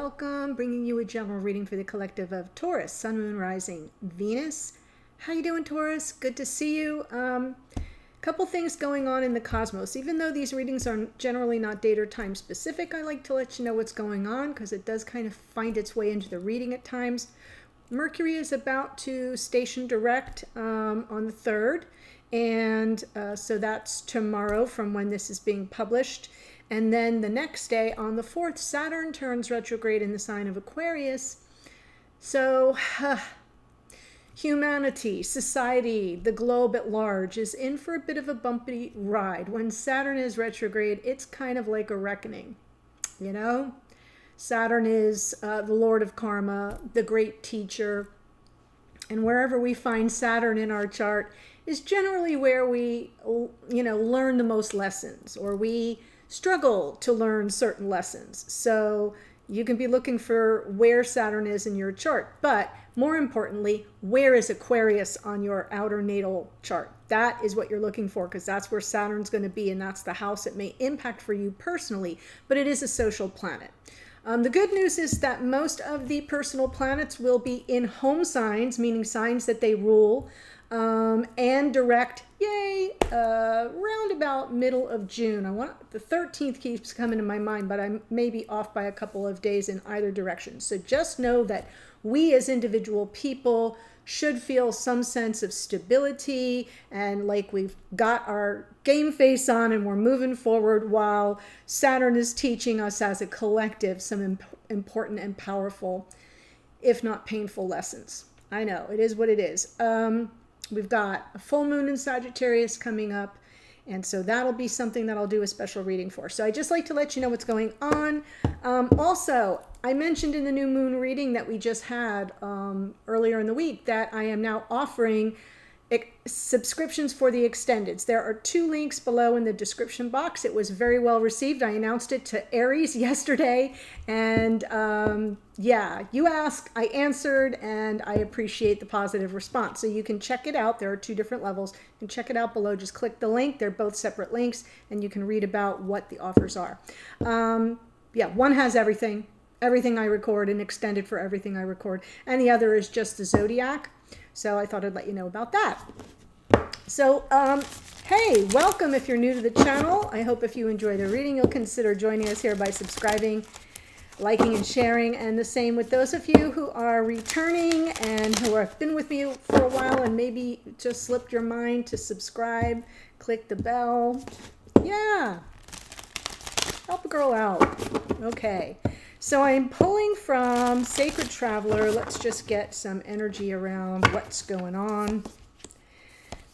welcome. Bringing you a general reading for the collective of Taurus, Sun, Moon, Rising, Venus. How you doing, Taurus? Good to see you. Couple things going on in the cosmos. Even though these readings are generally not date or time specific, I like to let you know what's going on because it does kind of find its way into the reading at times. Mercury is about to station direct on the 3rd, and so that's tomorrow from when this is being published. And then the next day, on the 4th, Saturn turns retrograde in the sign of Aquarius. So humanity, society, the globe at large is in for a bit of a bumpy ride. When Saturn is retrograde, it's kind of like a reckoning, you know? Saturn is the Lord of Karma, the great teacher. And wherever we find Saturn in our chart is generally where we, learn the most lessons, or we struggle to learn certain lessons. So you can be looking for where Saturn is in your chart, but more importantly, where is Aquarius on your outer natal chart? That is what you're looking for, because that's where Saturn's going to be, and that's the house it may impact for you personally, but it is a social planet. The good news is that most of the personal planets will be in home signs, meaning signs that they rule, and direct, round about middle of June. The 13th keeps coming to my mind, but I may be off by a couple of days in either direction. So just know that we as individual people should feel some sense of stability and like we've got our game face on and we're moving forward, while Saturn is teaching us as a collective some important and powerful, if not painful, lessons. I know, it is what it is. We've got a full moon in Sagittarius coming up, and so that'll be something that I'll do a special reading for. So I just like to let you know what's going on. Also, I mentioned in the new moon reading that we just had earlier in the week that I am now offering subscriptions for the extendeds. There are 2 links below in the description box. It was very well received. I announced it to Aries yesterday, and you asked, I answered, and I appreciate the positive response. So you can check it out. There are 2 different levels. You can check it out below. Just click the link. They're both separate links, and you can read about what the offers are. One has everything I record, and extended for everything I record, and the other is just the zodiac. So I thought I'd let you know about that. So, hey, welcome if you're new to the channel. I hope if you enjoy the reading, you'll consider joining us here by subscribing, liking, and sharing. And the same with those of you who are returning and who have been with me for a while and maybe just slipped your mind to subscribe. Click the bell. Yeah. Help a girl out. Okay. So I'm pulling from Sacred Traveler. Let's just get some energy around what's going on.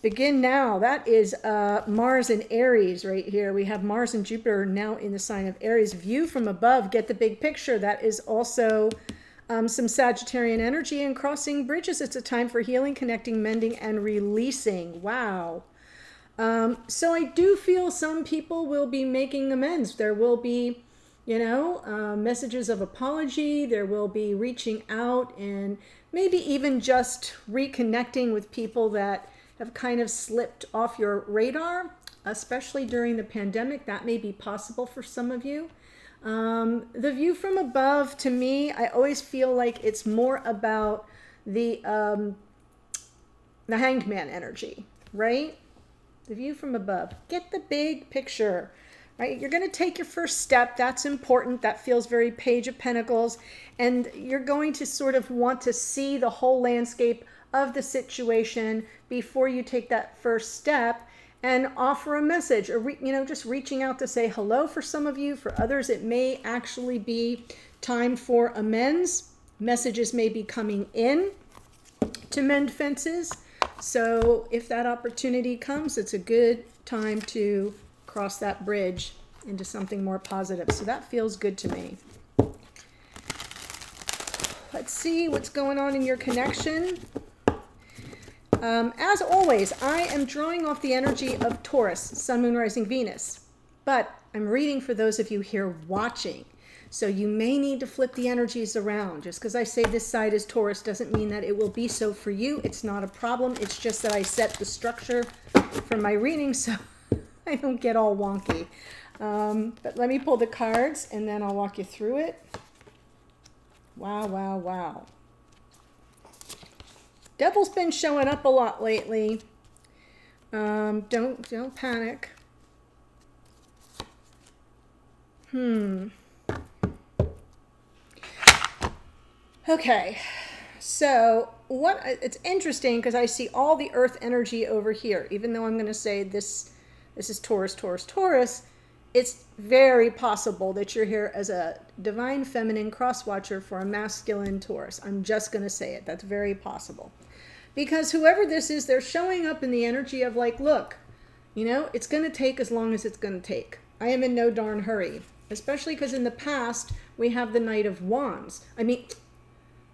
Begin now. That is Mars and Aries right here. We have Mars and Jupiter now in the sign of Aries. View from above. Get the big picture. That is also some Sagittarian energy and crossing bridges. It's a time for healing, connecting, mending, and releasing. Wow. So I do feel some people will be making amends. There will be messages of apology. There will be reaching out and maybe even just reconnecting with people that have kind of slipped off your radar, especially during the pandemic. That may be possible for some of you. The view from above, to me, I always feel like it's more about the Hanged Man energy, right? The view from above. Get the big picture. Right? You're going to take your first step. That's important. That feels very Page of Pentacles. And you're going to sort of want to see the whole landscape of the situation before you take that first step and offer a message, or just reaching out to say hello for some of you. For others, it may actually be time for amends. Messages may be coming in to mend fences. So if that opportunity comes, it's a good time to cross that bridge into something more positive. So that feels good to me. Let's see what's going on in your connection. As always, I am drawing off the energy of Taurus, Sun, Moon, Rising, Venus, but I'm reading for those of you here watching. So you may need to flip the energies around. Just because I say this side is Taurus doesn't mean that it will be so for you. It's not a problem. It's just that I set the structure for my reading so I don't get all wonky. But let me pull the cards and then I'll walk you through it. Wow, wow, wow. Devil's been showing up a lot lately. Don't panic. Okay. So it's interesting because I see all the earth energy over here, even though I'm going to say this is Taurus, Taurus, Taurus. It's very possible that you're here as a divine feminine cross watcher for a masculine Taurus. I'm just going to say it. That's very possible. Because whoever this is, they're showing up in the energy of like, look, you know, it's going to take as long as it's going to take. I am in no darn hurry. Especially because in the past, we have the Knight of Wands. I mean,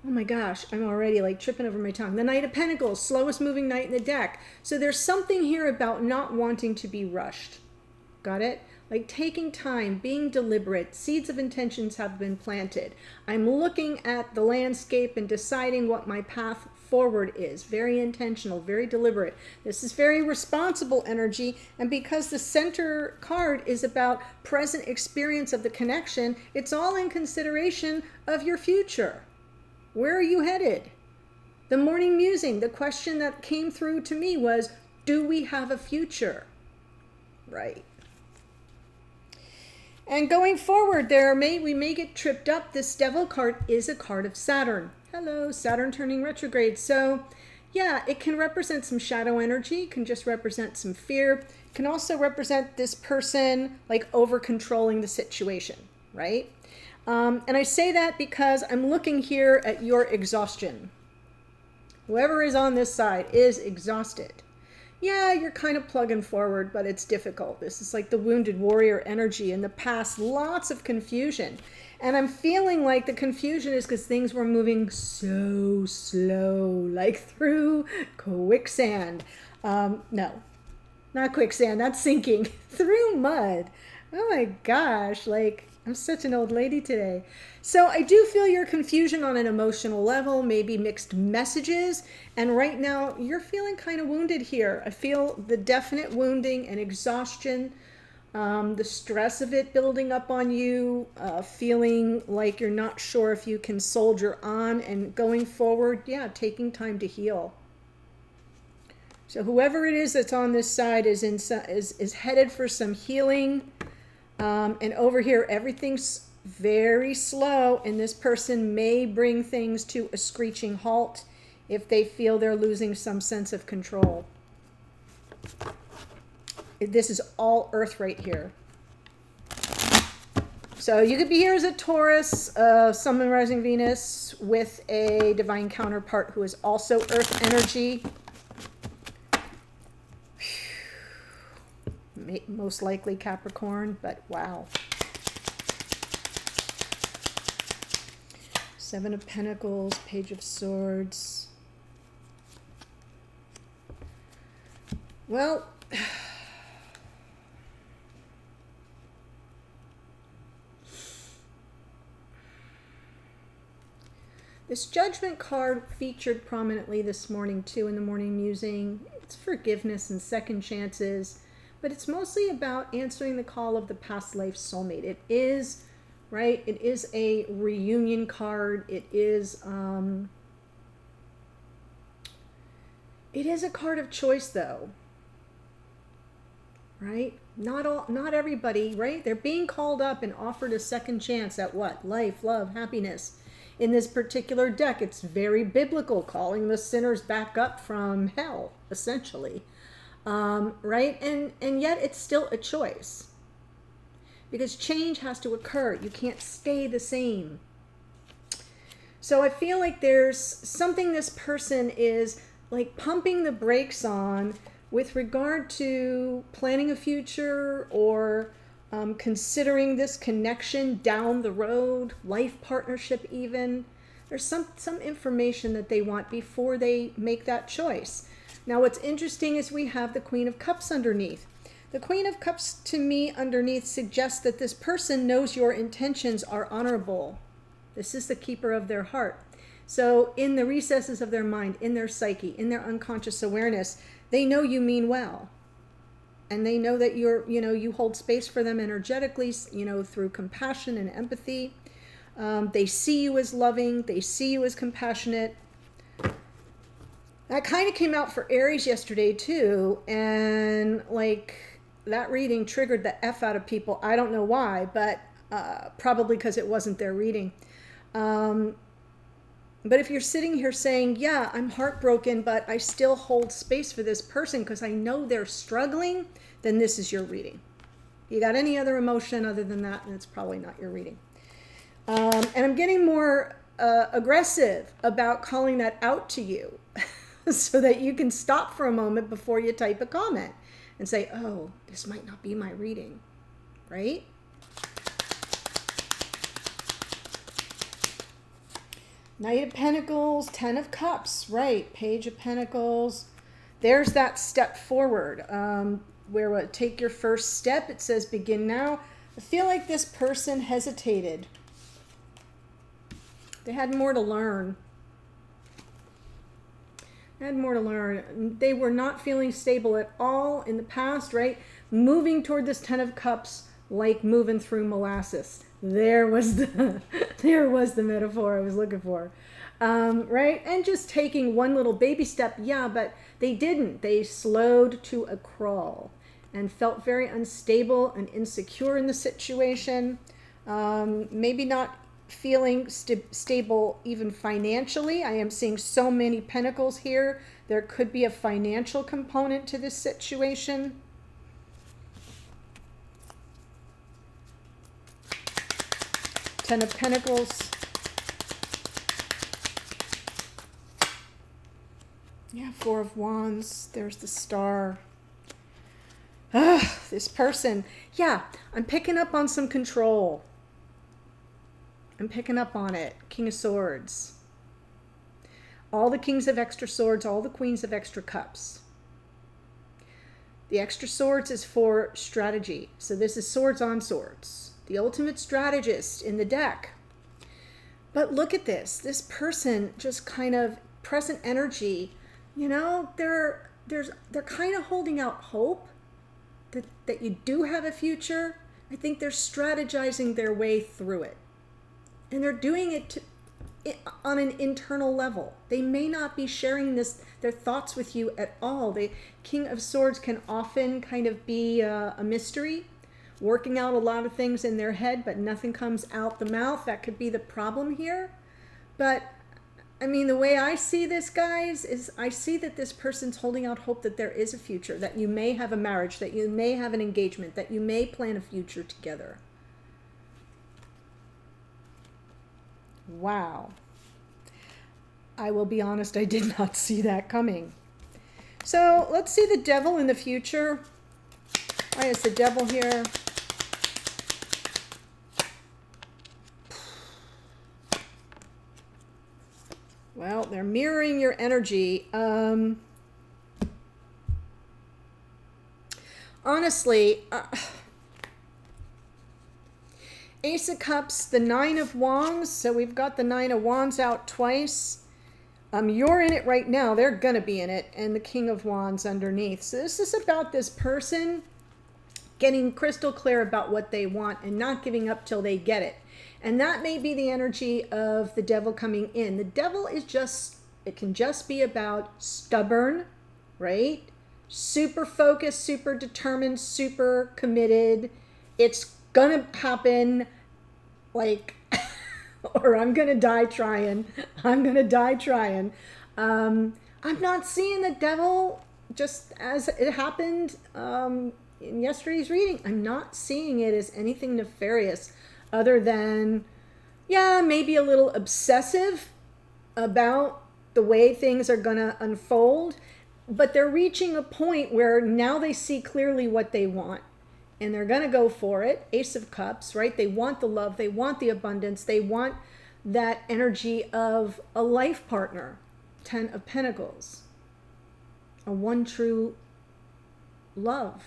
oh my gosh, I'm already like tripping over my tongue. The Knight of Pentacles, slowest moving knight in the deck. So there's something here about not wanting to be rushed. Got it? Like taking time, being deliberate. Seeds of intentions have been planted. I'm looking at the landscape and deciding what my path forward is. Very intentional, very deliberate. This is very responsible energy. And because the center card is about present experience of the connection, it's all in consideration of your future. Where are you headed? The morning musing, the question that came through to me was, do we have a future? Right. And going forward, we may get tripped up. This Devil card is a card of Saturn. Hello, Saturn turning retrograde. So yeah, it can represent some shadow energy. It can just represent some fear. It can also represent this person like over controlling the situation, right? And I say that because I'm looking here at your exhaustion. Whoever is on this side is exhausted. Yeah, you're kind of plugging forward, but it's difficult. This is like the wounded warrior energy in the past, lots of confusion. And I'm feeling like the confusion is because things were moving so slow, like through quicksand. No, not quicksand, that's sinking. Through mud. Oh my gosh, like I'm such an old lady today. So I do feel your confusion on an emotional level, maybe mixed messages. And right now you're feeling kind of wounded here. I feel the definite wounding and exhaustion, the stress of it building up on you, feeling like you're not sure if you can soldier on and going forward. Yeah, taking time to heal. So whoever it is that's on this side is headed for some healing. And over here, everything's very slow, and this person may bring things to a screeching halt if they feel they're losing some sense of control. This is all earth right here. So you could be here as a Taurus, Sun, Moon, Rising, Venus, with a divine counterpart who is also earth energy. Most likely Capricorn, but wow. Seven of Pentacles, Page of Swords. Well, this Judgment card featured prominently this morning too in the morning musing. It's forgiveness and second chances, but it's mostly about answering the call of the past life soulmate. It is, right? It is a reunion card. It is a card of choice though. Right? Not everybody, right? They're being called up and offered a second chance at what? Life, love, happiness. In this particular deck, it's very biblical, calling the sinners back up from hell, essentially. Right? And yet it's still a choice. Because change has to occur. You can't stay the same. So I feel like there's something this person is like pumping the brakes on with regard to planning a future or considering this connection down the road, life partnership even. There's some information that they want before they make that choice. Now what's interesting is we have the Queen of Cups underneath. The Queen of Cups to me underneath suggests that this person knows your intentions are honorable. This is the keeper of their heart. So in the recesses of their mind, in their psyche, in their unconscious awareness, they know you mean well. And they know that you hold space for them energetically, through compassion and empathy. They see you as loving. They see you as compassionate. That kind of came out for Aries yesterday too. And like that reading triggered the F out of people. I don't know why, but probably because it wasn't their reading. But if you're sitting here saying, yeah, I'm heartbroken, but I still hold space for this person because I know they're struggling, then this is your reading. You got any other emotion other than that, and it's probably not your reading. And I'm getting more aggressive about calling that out to you so that you can stop for a moment before you type a comment and say, oh, this might not be my reading, right? Knight of Pentacles, Ten of Cups, right, Page of Pentacles. There's that step forward where take your first step. It says begin now. I feel like this person hesitated. They had more to learn. They were not feeling stable at all in the past, right? Moving toward this Ten of Cups like moving through molasses. There was the metaphor I was looking for, right? And just taking one little baby step, yeah, but they didn't. They slowed to a crawl and felt very unstable and insecure in the situation. Maybe not feeling stable even financially. I am seeing so many pentacles here. There could be a financial component to this situation. Ten of Pentacles. Yeah, Four of Wands. There's the Star. This person. Yeah, I'm picking up on some control. I'm picking up on it. King of Swords. All the Kings of Extra Swords, all the Queens of Extra Cups. The Extra Swords is for strategy. So this is swords on swords. The ultimate strategist in the deck. But look at this. This person just kind of present energy, you know, they're kind of holding out hope that you do have a future. I think they're strategizing their way through it. And they're doing it on an internal level. They may not be sharing their thoughts with you at all. The King of Swords can often kind of be a mystery, working out a lot of things in their head, but nothing comes out the mouth. That could be the problem here. But I mean, the way I see this, guys, is I see that this person's holding out hope that there is a future, that you may have a marriage, that you may have an engagement, that you may plan a future together. Wow. I will be honest, I did not see that coming. So let's see the Devil in the future. Why is the Devil here? Well, they're mirroring your energy. Honestly, Ace of Cups, the Nine of Wands. So we've got the Nine of Wands out twice. You're in it right now. They're going to be in it. And the King of Wands underneath. So this is about this person getting crystal clear about what they want and not giving up till they get it. And that may be the energy of the Devil coming in. The Devil is it can just be about stubborn, right? Super focused, super determined, super committed. It's gonna happen, like, or I'm gonna die trying. I'm gonna die trying. I'm not seeing the Devil just as it happened in yesterday's reading. I'm not seeing it as anything nefarious other than, yeah, maybe a little obsessive about the way things are gonna unfold. But they're reaching a point where now they see clearly what they want. And they're going to go for it. Ace of Cups, right? They want the love. They want the abundance. They want that energy of a life partner. Ten of Pentacles. A one true love.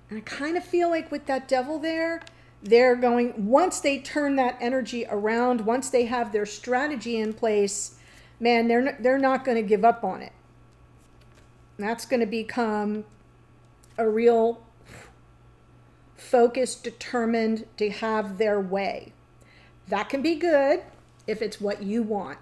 And I kind of feel like with that Devil there, they're going, once they turn that energy around, once they have their strategy in place, man, they're not going to give up on it. And that's going to become a real focused, determined to have their way. That can be good if it's what you want.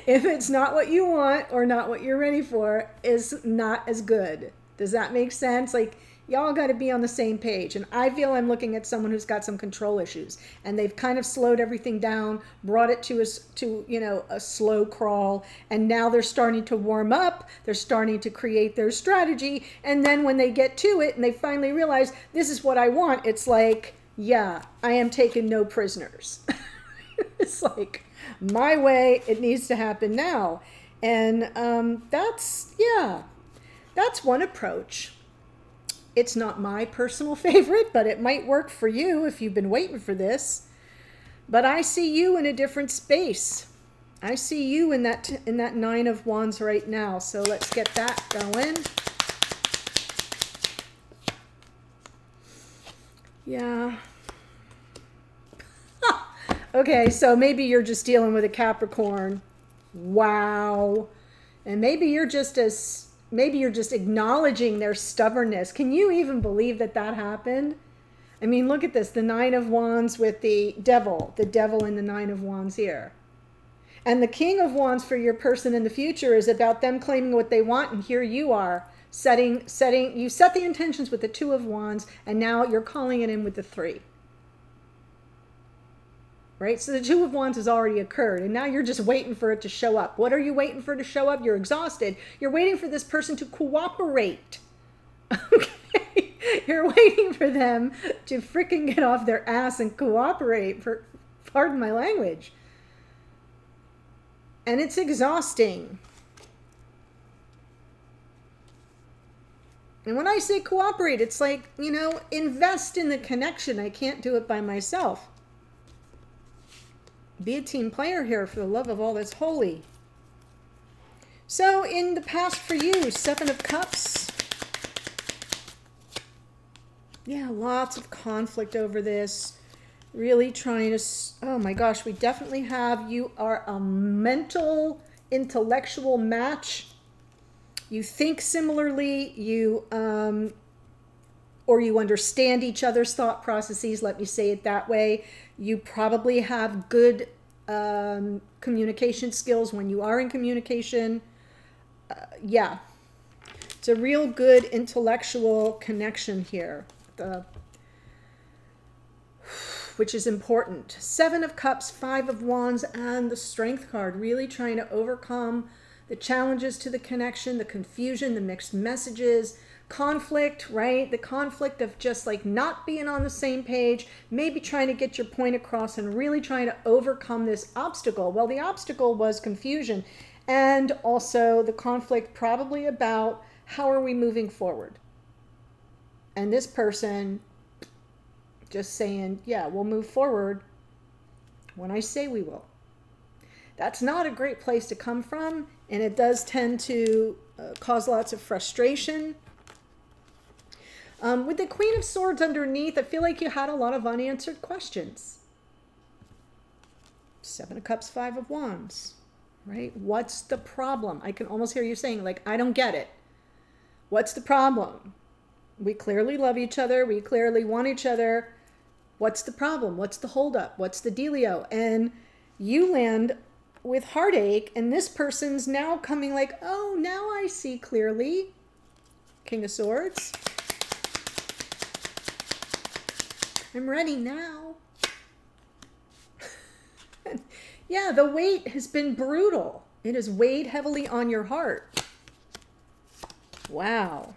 If it's not what you want or not what you're ready for, is not as good. Does that make sense? Like, y'all got to be on the same page. And I feel I'm looking at someone who's got some control issues, and they've kind of slowed everything down, brought it to a slow crawl, and now they're starting to warm up. They're starting to create their strategy, and then when they get to it and they finally realize this is what I want, it's like, yeah, I am taking no prisoners. It's like, my way, it needs to happen now. And that's one approach. It's not my personal favorite, but it might work for you if you've been waiting for this. But I see you in a different space. I see you in that Nine of Wands right now. So let's get that going. Yeah. Okay, so maybe you're just dealing with a Capricorn. Wow. And maybe you're just acknowledging their stubbornness. Can you even believe that happened? I mean, look at this, the Nine of Wands with the devil in the Nine of Wands here. And the King of Wands for your person in the future is about them claiming what they want, and here you are you set the intentions with the Two of Wands, and now you're calling it in with the Three. Right? So the Two of Wands has already occurred, and now you're just waiting for it to show up. What are you waiting for to show up? You're exhausted. You're waiting for this person to cooperate. Okay? You're waiting for them to freaking get off their ass and cooperate, pardon my language. And it's exhausting. And when I say cooperate, it's like, invest in the connection. I can't do it by myself. Be a team player here for the love of all that's holy. So in the past for you, Seven of Cups. Yeah, lots of conflict over this. Really trying to, oh my gosh, we definitely have, you are a mental, intellectual match. You think similarly, or you understand each other's thought processes, let me say it that way. You probably have good communication skills when you are in communication. Yeah, it's a real good intellectual connection here, which is important. Seven of Cups, Five of Wands, and the Strength card, really trying to overcome the challenges to the connection, the confusion, the mixed messages, conflict, right? The conflict of just like not being on the same page, maybe trying to get your point across and really trying to overcome this obstacle. Well, the obstacle was confusion, and also the conflict probably about how are we moving forward? And this person just saying, yeah, we'll move forward when I say we will. That's not a great place to come from, and it does tend to cause lots of frustration. With the Queen of Swords underneath, I feel like you had a lot of unanswered questions. Seven of Cups, Five of Wands, right? What's the problem? I can almost hear you saying, like, I don't get it. What's the problem? We clearly love each other. We clearly want each other. What's the problem? What's the holdup? What's the dealio? And you land with heartache, and this person's now coming like, oh, now I see clearly. King of Swords. I'm ready now. Yeah, the weight has been brutal. It has weighed heavily on your heart. Wow.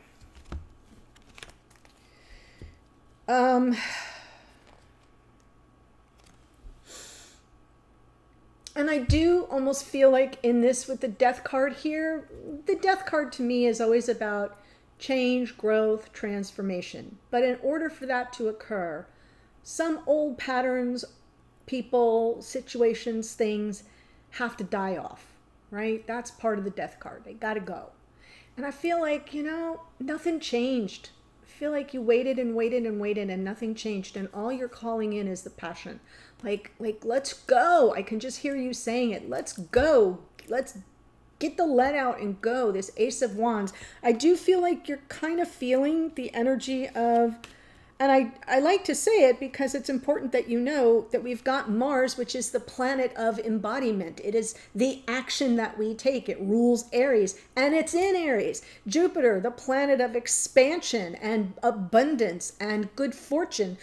And I do almost feel like in this with the Death card here, the Death card to me is always about change, growth, transformation. But in order for that to occur, some old patterns, people, situations, things have to die off, right? That's part of the Death card. They got to go. And I feel like, nothing changed. I feel like you waited and waited and waited and nothing changed. And all you're calling in is the passion. Like, let's go. I can just hear you saying it. Let's go. Let's get the let out and go. This Ace of Wands. I do feel like you're kind of feeling the energy of And I like to say it because it's important that you know that we've got Mars, which is the planet of embodiment. It is the action that we take. It rules Aries, and it's in Aries. Jupiter, the planet of expansion and abundance and good fortune,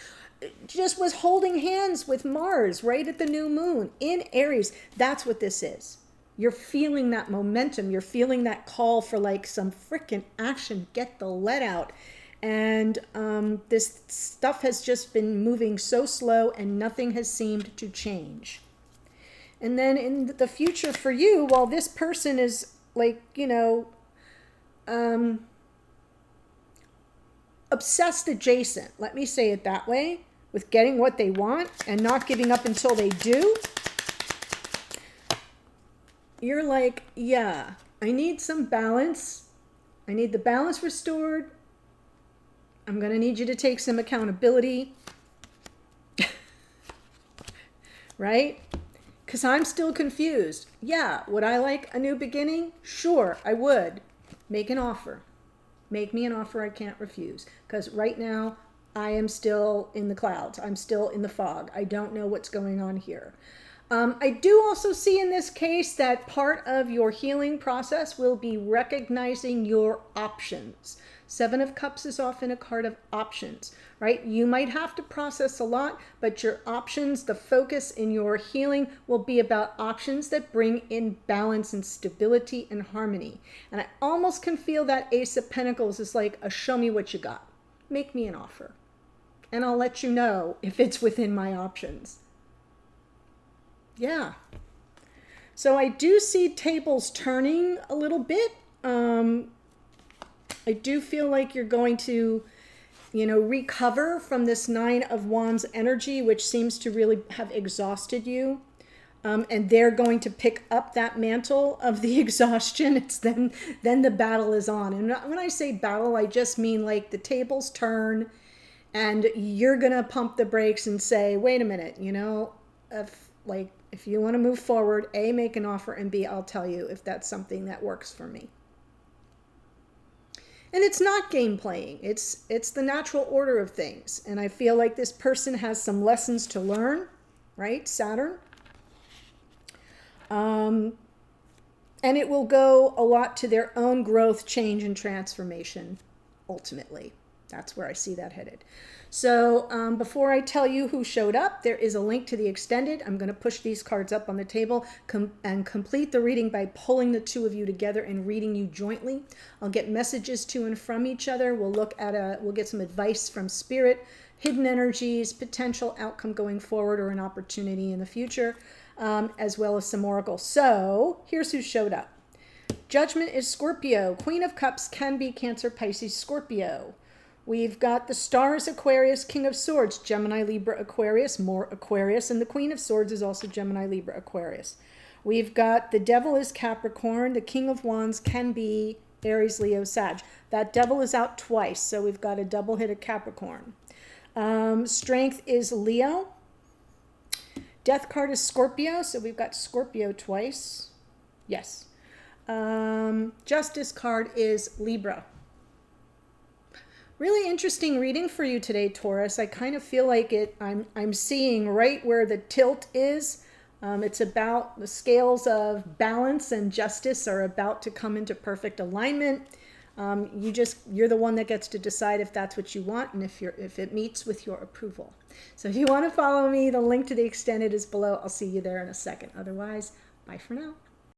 just was holding hands with Mars right at the new moon in Aries. That's what this is. You're feeling that momentum. You're feeling that call for like some freaking action. Get the lead out. And this stuff has just been moving so slow and nothing has seemed to change. And then in the future for you, while this person is like, you know, obsessed adjacent, let me say it that way, with getting what they want and not giving up until they do, you're like, yeah, I need some balance. I need the balance restored. I'm going to need you to take some accountability, right? Because I'm still confused. Yeah, would I like a new beginning? Sure, I would. Make an offer. Make me an offer I can't refuse. Because right now, I am still in the clouds. I'm still in the fog. I don't know what's going on here. I do also see in this case that part of your healing process will be recognizing your options. Seven of Cups is often a card of options, right? You might have to process a lot, but your options, the focus in your healing will be about options that bring in balance and stability and harmony. And I almost can feel that Ace of Pentacles is like a show me what you got. Make me an offer. And I'll let you know if it's within my options. Yeah. So I do see tables turning a little bit. I do feel like you're going to, you know, recover from this Nine of Wands energy, which seems to really have exhausted you. And they're going to pick up that mantle of the exhaustion. It's then the battle is on. And when I say battle, I just mean like the tables turn and you're going to pump the brakes and say, wait a minute, you know, if you want to move forward, A, make an offer, and B, I'll tell you if that's something that works for me. And it's not game playing. It's the natural order of things. And I feel like this person has some lessons to learn, right? Saturn. And it will go a lot to their own growth, change, and transformation, ultimately. That's where I see that headed. So before I tell you who showed up, there is a link to the extended. I'm going to push these cards up on the table and complete the reading by pulling the two of you together and reading you jointly. I'll get messages to and from each other. We'll look at we'll get some advice from spirit, hidden energies, potential outcome going forward or an opportunity in the future, as well as some oracles. So here's who showed up. Judgment is Scorpio. Queen of Cups can be Cancer, Pisces, Scorpio. We've got the Stars, Aquarius, King of Swords, Gemini, Libra, Aquarius, more Aquarius, and the Queen of Swords is also Gemini, Libra, Aquarius. We've got the Devil is Capricorn, the King of Wands can be Aries, Leo, Sag. That Devil is out twice, so we've got a double hit of Capricorn. Strength is Leo. Death card is Scorpio, so we've got Scorpio twice. Yes. Justice card is Libra. Really interesting reading for you today, Taurus. I kind of feel like I'm seeing right where the tilt is. It's about the scales of balance and justice are about to come into perfect alignment. You're the one that gets to decide if that's what you want and if it meets with your approval. So if you want to follow me, the link to the extended is below. I'll see you there in a second. Otherwise, bye for now.